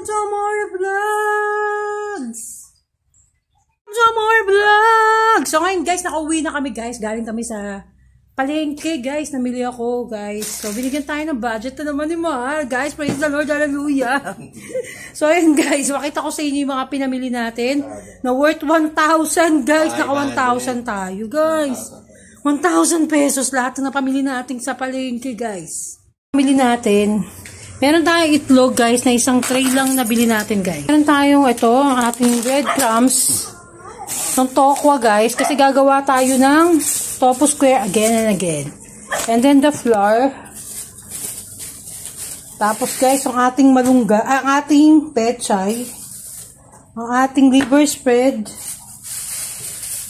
to more vlogs! To more vlogs! So ngayon guys, nakauwi na kami guys. Galing kami sa palengke guys. Namili ako guys. So binigyan tayo ng budget na naman ni Mahal. Guys, praise the Lord, hallelujah! So ayun guys, makita ko sa inyo yung mga pinamili natin. Na worth 1,000 guys. Naka 1,000 tayo guys. 1,000 pesos lahat na pamili natin sa palengke guys. Pamili natin. Meron tayong itlog guys na isang tray lang nabili natin guys. Meron tayong ito, ang ating breadcrumbs. Ng tokwa guys. Kasi gagawa tayo ng tofu square again and again. And then the flour. Tapos guys, ang ating malungga, ang ating pechay. Ang ating liver spread.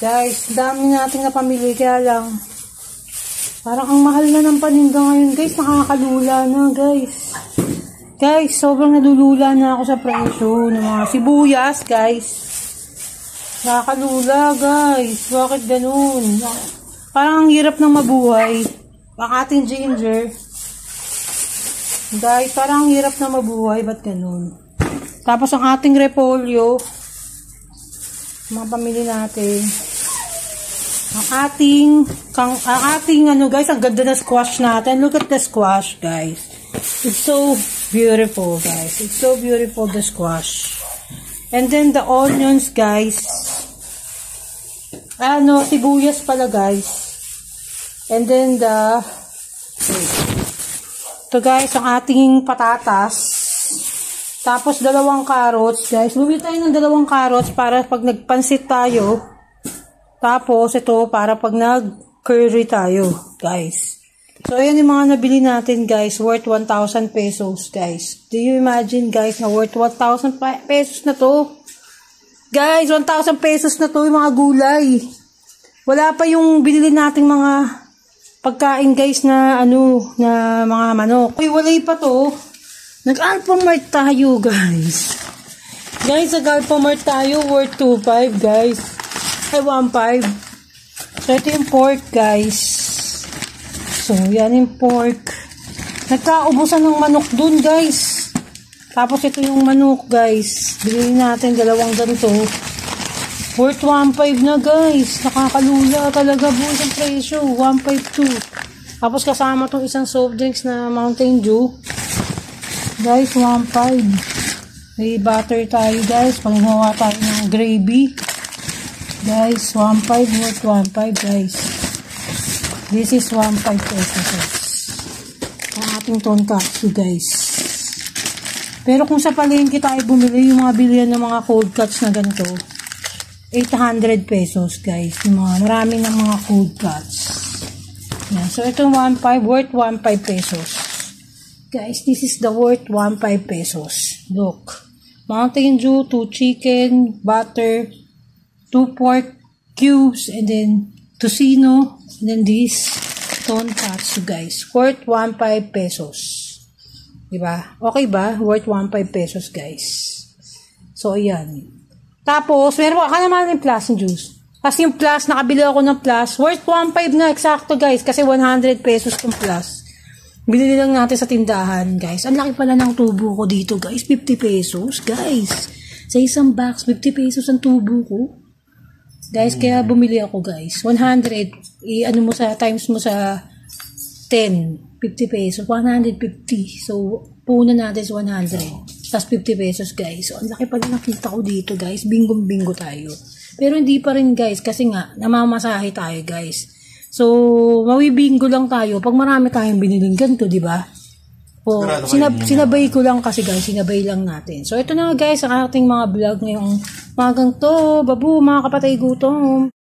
Guys, dami nating napamili. Kaya lang, parang ang mahal na ng paninda ngayon guys. Nakakalula na guys. Guys, sobrang nalulula na ako sa presyo ng mga sibuyas, guys. Nakakalula, guys. Bakit ganun? Parang ang hirap ng mabuhay. Ang ating ginger. Guys, parang ang hirap na mabuhay. Ba't ganun? Tapos ang ating repolyo. Mga pamili natin. Ang ating ano guys, ang ganda na squash natin. Look at the squash, guys. It's so beautiful, guys. It's so beautiful, the squash. And then the onions, guys. Ano, sibuyas pala, guys. And then the ito, guys, ang ating patatas. Tapos, 2 carrots, guys. Bumili tayo ng 2 carrots para pag nagpansit tayo. Tapos, ito, para pag nag-curry tayo, guys. So, ayan yung mga nabili natin, guys. Worth 1,000 pesos, guys. Do you imagine, guys, na worth 1,000 pesos na to? Guys, 1,000 pesos na to yung mga gulay. Wala pa yung binili nating mga pagkain, guys, na ano, na mga manok. Uy, wala pa to. Nag-Alphamart tayo, guys. Guys, nag-Alphamart tayo. Worth 2,500, guys. Ay, 1,500. So, ito yung pork, guys. So, yan yung pork. Nagkaubusan ng manok dun, guys. Tapos, ito yung manok, guys. Bilhin natin 2 ganito. Worth 1,500 na, guys. Nakakalula talaga po ang presyo. 1,520. Tapos, kasama itong isang soft drinks na Mountain Dew. Guys, 1,500. May butter tayo, guys. Panghawa tayo ng gravy. Guys, 1,500. Worth 1,500, guys. This is 1,500 pesos. Ang ating tonkatsu, guys. Pero kung sa palengke tayo bumili, yung mga bilihan ng mga cold cuts na ganito, 800 pesos, guys. Yung mga marami ng mga cold cuts. Yan. So, ito 1,500, worth 1,500 pesos. Guys, this is the worth 1,500 pesos. Look. Mountain Dew, 2 chicken, butter, 2 pork cubes, and then tocino. And then this tonkatsu, guys. Worth 1,500 pesos. Diba? Okay ba? Worth 1,500 pesos, guys. So, ayan. Tapos, meron ka naman yung plus juice. Kasi yung plus, nakabili ako ng plus. Worth 1,500 na, eksakto, guys. Kasi 100 pesos yung plus. Binili lang natin sa tindahan, guys. Ang laki pala ng tubo ko dito, guys. 50 pesos, guys. Sa isang box, 50 pesos ang tubo ko. Guys, kaya bumili ako, guys. 100, ano mo sa, times mo sa 10, 50 pesos, 150. So, puno natin is 100. Tapos 50 pesos, guys. So, ang laki pala nakita ko dito, guys. Bingo-bingo tayo. Pero hindi pa rin, guys, kasi nga, namamasahe tayo, guys. So, mawibingo lang tayo pag marami tayong biniling ganito, di ba? O, sinabay ko lang kasi, guys. Sinabay lang natin. So, ito na, guys, ang ating mga vlog ngayong magang to. Babu, mga kapatay gutom.